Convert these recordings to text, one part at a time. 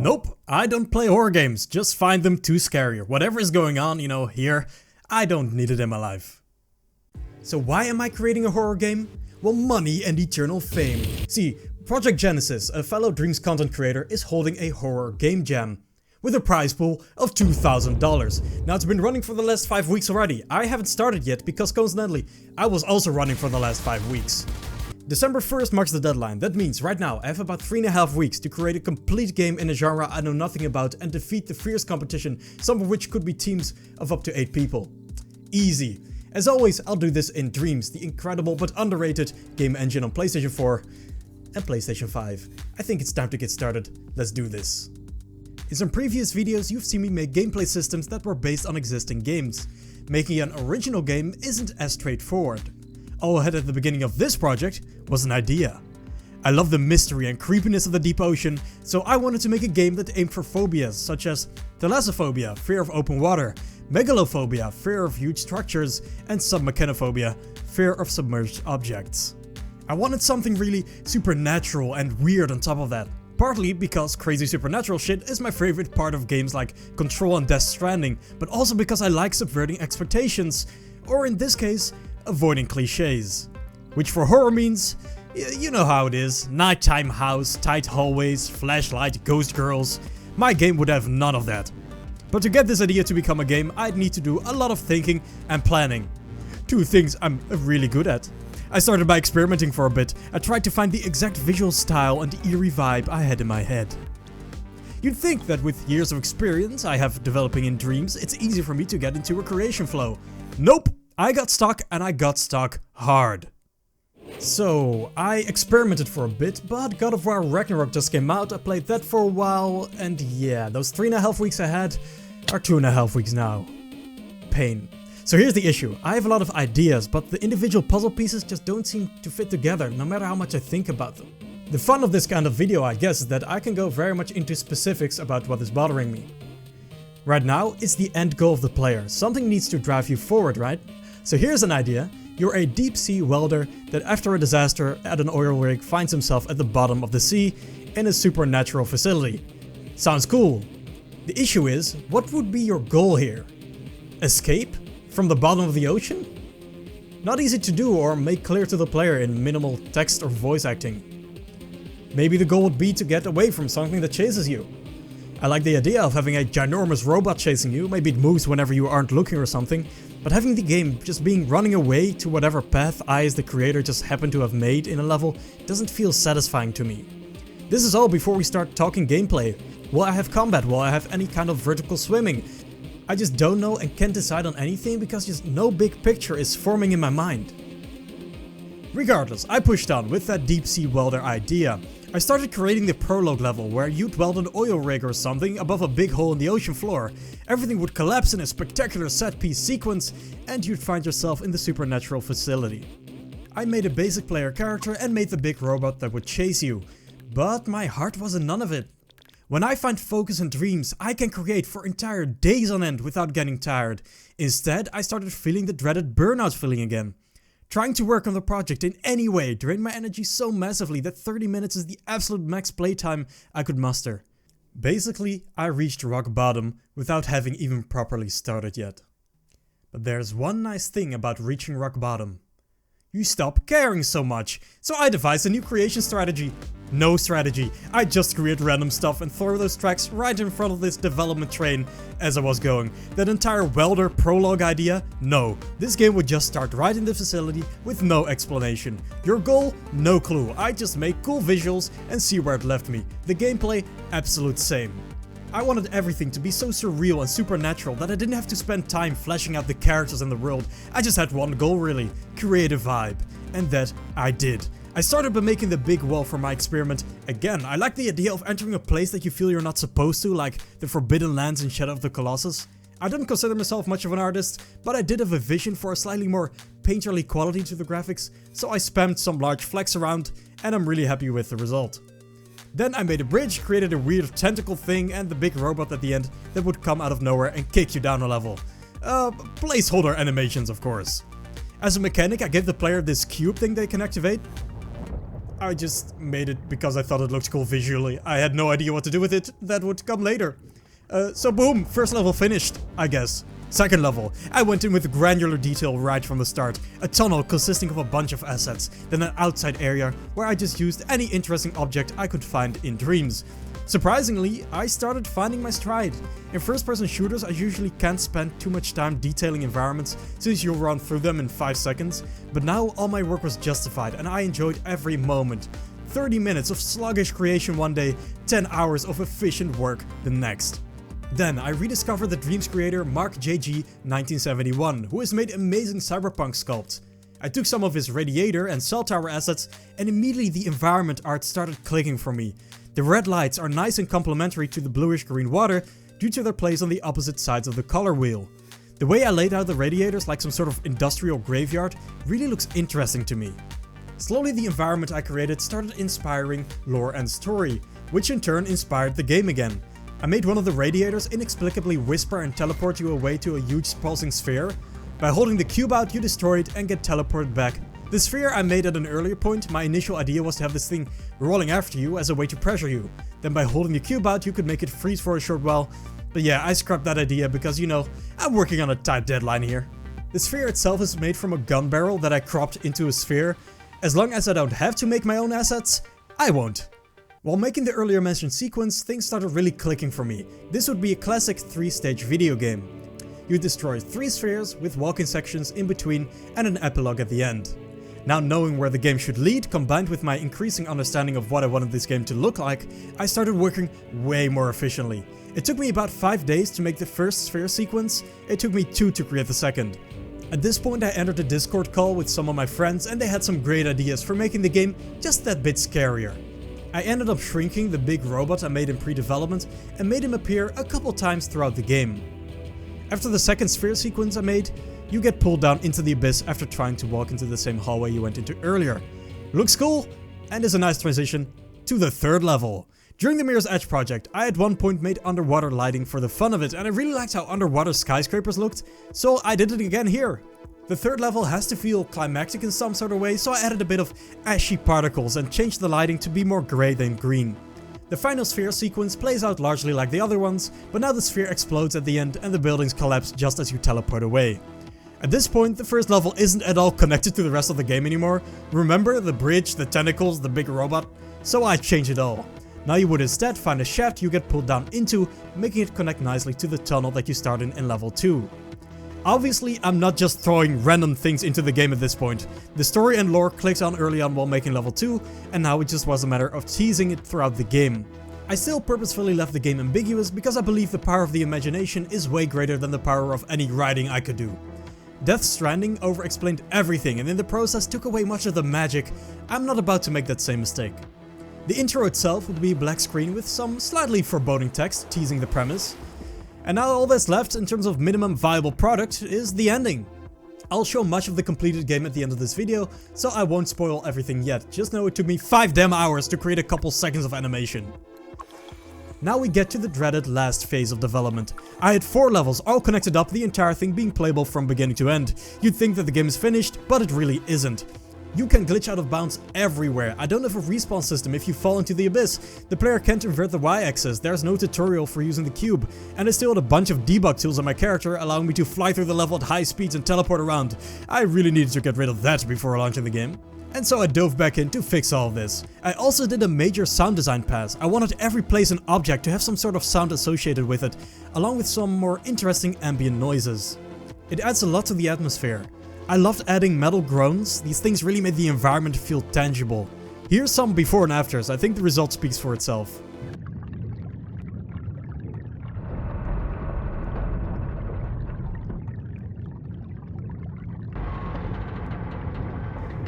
Nope, I don't play horror games, just find them too scary. Whatever is going on, here, I don't need it in my life. So why am I creating a horror game? Well, money and eternal fame. See, Project Genesis, a fellow Dreams content creator, is holding a horror game jam with a prize pool of $2,000. Now, it's been running for the last 5 weeks already. I haven't started yet because coincidentally, I was also running for the last 5 weeks. December 1st marks the deadline. That means right now I have about 3.5 weeks to create a complete game in a genre I know nothing about and defeat the fierce competition, some of which could be teams of up to 8 people. Easy. As always, I'll do this in Dreams, the incredible but underrated game engine on PlayStation 4 and PlayStation 5. I think it's time to get started. Let's do this. In some previous videos, you've seen me make gameplay systems that were based on existing games. Making an original game isn't as straightforward. All I had at the beginning of this project was an idea. I love the mystery and creepiness of the deep ocean, so I wanted to make a game that aimed for phobias such as thalassophobia, fear of open water, megalophobia, fear of huge structures, and submechanophobia, fear of submerged objects. I wanted something really supernatural and weird on top of that. Partly because crazy supernatural shit is my favorite part of games like Control and Death Stranding, but also because I like subverting expectations, or in this case, avoiding cliches. Which for horror means, you know how it is, nighttime house, tight hallways, flashlight, ghost girls. My game would have none of that. But to get this idea to become a game, I'd need to do a lot of thinking and planning. 2 things I'm really good at. I started by experimenting for a bit. I tried to find the exact visual style and the eerie vibe I had in my head. You'd think that with years of experience I have developing in Dreams, it's easy for me to get into a creation flow. Nope! I got stuck, and I got stuck hard. So, I experimented for a bit, but God of War Ragnarok just came out, I played that for a while, and yeah, those 3.5 weeks I had are 2.5 weeks now. Pain. So here's the issue, I have a lot of ideas, but the individual puzzle pieces just don't seem to fit together, no matter how much I think about them. The fun of this kind of video, I guess, is that I can go very much into specifics about what is bothering me. Right now, it's the end goal of the player. Something needs to drive you forward, right? So here's an idea. You're a deep sea welder that after a disaster at an oil rig finds himself at the bottom of the sea in a supernatural facility. Sounds cool. The issue is, what would be your goal here? Escape? From the bottom of the ocean? Not easy to do or make clear to the player in minimal text or voice acting. Maybe the goal would be to get away from something that chases you. I like the idea of having a ginormous robot chasing you, maybe it moves whenever you aren't looking or something, but having the game just being running away to whatever path I as the creator just happen to have made in a level doesn't feel satisfying to me. This is all before we start talking gameplay. Will I have combat? Will I have any kind of vertical swimming? I just don't know and can't decide on anything because just no big picture is forming in my mind. Regardless, I pushed on with that deep sea welder idea. I started creating the prologue level where you'd weld an oil rig or something above a big hole in the ocean floor. Everything would collapse in a spectacular set piece sequence and you'd find yourself in the supernatural facility. I made a basic player character and made the big robot that would chase you. But my heart was in none of it. When I find focus in Dreams, I can create for entire days on end without getting tired. Instead, I started feeling the dreaded burnout feeling again. Trying to work on the project in any way drained my energy so massively that 30 minutes is the absolute max playtime I could muster. Basically, I reached rock bottom without having even properly started yet. But there's one nice thing about reaching rock bottom. You stop caring so much. So I devised a new creation strategy. No strategy. I just create random stuff and throw those tracks right in front of this development train as I was going. That entire welder prologue idea? No. This game would just start right in the facility with no explanation. Your goal? No clue. I just make cool visuals and see where it left me. The gameplay? Absolute same. I wanted everything to be so surreal and supernatural that I didn't have to spend time fleshing out the characters in the world. I just had one goal really, create a vibe. And that I did. I started by making the big wall for my experiment. Again, I like the idea of entering a place that you feel you're not supposed to, like the Forbidden Lands in Shadow of the Colossus. I didn't consider myself much of an artist, but I did have a vision for a slightly more painterly quality to the graphics, so I spammed some large flecks around, and I'm really happy with the result. Then I made a bridge, created a weird tentacle thing and the big robot at the end that would come out of nowhere and kick you down a level. Placeholder animations, of course. As a mechanic, I gave the player this cube thing they can activate. I just made it because I thought it looked cool visually. I had no idea what to do with it. That would come later. So boom, first level finished, I guess. Second level, I went in with granular detail right from the start. A tunnel consisting of a bunch of assets, then an outside area where I just used any interesting object I could find in Dreams. Surprisingly, I started finding my stride. In first-person shooters, I usually can't spend too much time detailing environments since you'll run through them in 5 seconds, but now all my work was justified and I enjoyed every moment. 30 minutes of sluggish creation one day, 10 hours of efficient work the next. Then I rediscovered the Dreams creator Mark JG 1971, who has made amazing cyberpunk sculpts. I took some of his radiator and cell tower assets and immediately the environment art started clicking for me. The red lights are nice and complementary to the bluish green water due to their place on the opposite sides of the color wheel. The way I laid out the radiators like some sort of industrial graveyard really looks interesting to me. Slowly the environment I created started inspiring lore and story, which in turn inspired the game again. I made one of the radiators inexplicably whisper and teleport you away to a huge pulsing sphere. By holding the cube out, you destroy it and get teleported back. The sphere I made at an earlier point, my initial idea was to have this thing rolling after you as a way to pressure you. Then by holding the cube out, you could make it freeze for a short while. But yeah, I scrapped that idea because, you know, I'm working on a tight deadline here. The sphere itself is made from a gun barrel that I cropped into a sphere. As long as I don't have to make my own assets, I won't. While making the earlier mentioned sequence, things started really clicking for me. This would be a classic 3-stage video game. You destroy 3 spheres with walking sections in between and an epilogue at the end. Now knowing where the game should lead, combined with my increasing understanding of what I wanted this game to look like, I started working way more efficiently. It took me about 5 days to make the first sphere sequence, it took me 2 to create the second. At this point I entered a Discord call with some of my friends and they had some great ideas for making the game just that bit scarier. I ended up shrinking the big robot I made in pre-development and made him appear a couple times throughout the game. After the second sphere sequence I made, you get pulled down into the abyss after trying to walk into the same hallway you went into earlier. Looks cool, and is a nice transition to the third level. During the Mirror's Edge project, I at one point made underwater lighting for the fun of it, and I really liked how underwater skyscrapers looked, so I did it again here. The third level has to feel climactic in some sort of way, so I added a bit of ashy particles and changed the lighting to be more grey than green. The final sphere sequence plays out largely like the other ones, but now the sphere explodes at the end and the buildings collapse just as you teleport away. At this point, the first level isn't at all connected to the rest of the game anymore. Remember the bridge, the tentacles, the big robot? So I changed it all. Now you would instead find a shaft you get pulled down into, making it connect nicely to the tunnel that you start in level 2. Obviously, I'm not just throwing random things into the game at this point. The story and lore clicks on early on while making level 2, and now it just was a matter of teasing it throughout the game. I still purposefully left the game ambiguous because I believe the power of the imagination is way greater than the power of any writing I could do. Death Stranding over-explained everything and in the process took away much of the magic. I'm not about to make that same mistake. The intro itself would be a black screen with some slightly foreboding text teasing the premise. And now all that's left in terms of minimum viable product is the ending. I'll show much of the completed game at the end of this video, so I won't spoil everything yet. Just know it took me 5 damn hours to create a couple seconds of animation. Now we get to the dreaded last phase of development. I had 4 levels all connected up, the entire thing being playable from beginning to end. You'd think that the game is finished, but it really isn't. You can glitch out of bounds everywhere. I don't have a respawn system if you fall into the abyss. The player can't invert the Y-axis, there's no tutorial for using the cube. And I still had a bunch of debug tools on my character allowing me to fly through the level at high speeds and teleport around. I really needed to get rid of that before launching the game. And so I dove back in to fix all of this. I also did a major sound design pass. I wanted every place and object to have some sort of sound associated with it, along with some more interesting ambient noises. It adds a lot to the atmosphere. I loved adding metal groans, these things really made the environment feel tangible. Here's some before and afters, I think the result speaks for itself.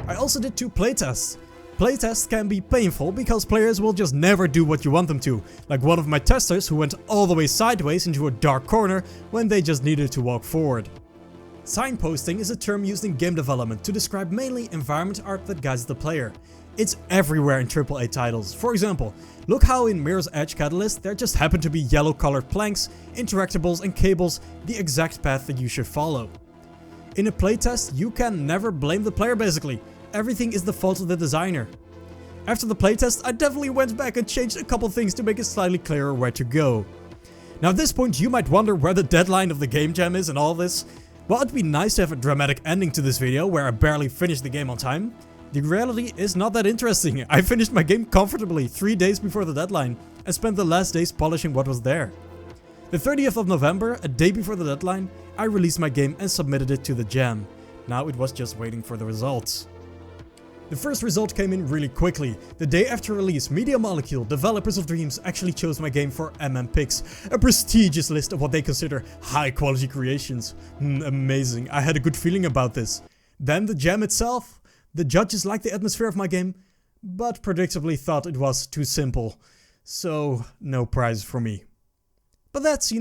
I also did 2 playtests. Playtests can be painful because players will just never do what you want them to, like one of my testers who went all the way sideways into a dark corner when they just needed to walk forward. Signposting is a term used in game development to describe mainly environment art that guides the player. It's everywhere in AAA titles. For example, look how in Mirror's Edge Catalyst there just happen to be yellow colored planks, interactables and cables, the exact path that you should follow. In a playtest, you can never blame the player basically. Everything is the fault of the designer. After the playtest, I definitely went back and changed a couple things to make it slightly clearer where to go. Now at this point you might wonder where the deadline of the game jam is and all this. Well, it'd be nice to have a dramatic ending to this video where I barely finished the game on time. The reality is not that interesting. I finished my game comfortably 3 days before the deadline and spent the last days polishing what was there. The 30th of November, a day before the deadline, I released my game and submitted it to the jam. Now it was just waiting for the results. The first result came in really quickly. The day after release, Media Molecule, developers of Dreams, actually chose my game for Picks, a prestigious list of what they consider high quality creations. Amazing, I had a good feeling about this. Then the jam itself. The judges liked the atmosphere of my game, but predictably thought it was too simple. So, no prize for me. But that's,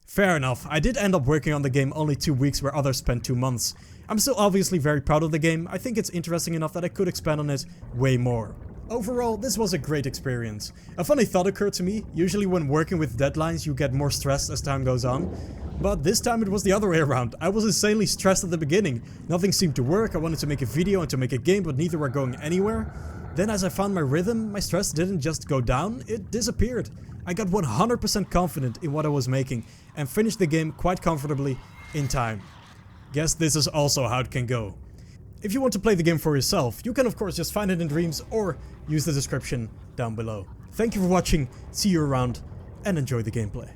fair enough. I did end up working on the game only 2 weeks where others spent 2 months. I'm still obviously very proud of the game. I think it's interesting enough that I could expand on it way more. Overall, this was a great experience. A funny thought occurred to me. Usually when working with deadlines you get more stressed as time goes on. But this time it was the other way around. I was insanely stressed at the beginning. Nothing seemed to work. I wanted to make a video and to make a game, but neither were going anywhere. Then as I found my rhythm, my stress didn't just go down, it disappeared. I got 100% confident in what I was making and finished the game quite comfortably in time. Guess this is also how it can go. If you want to play the game for yourself, you can of course just find it in Dreams or use the description down below. Thank you for watching, see you around, and enjoy the gameplay.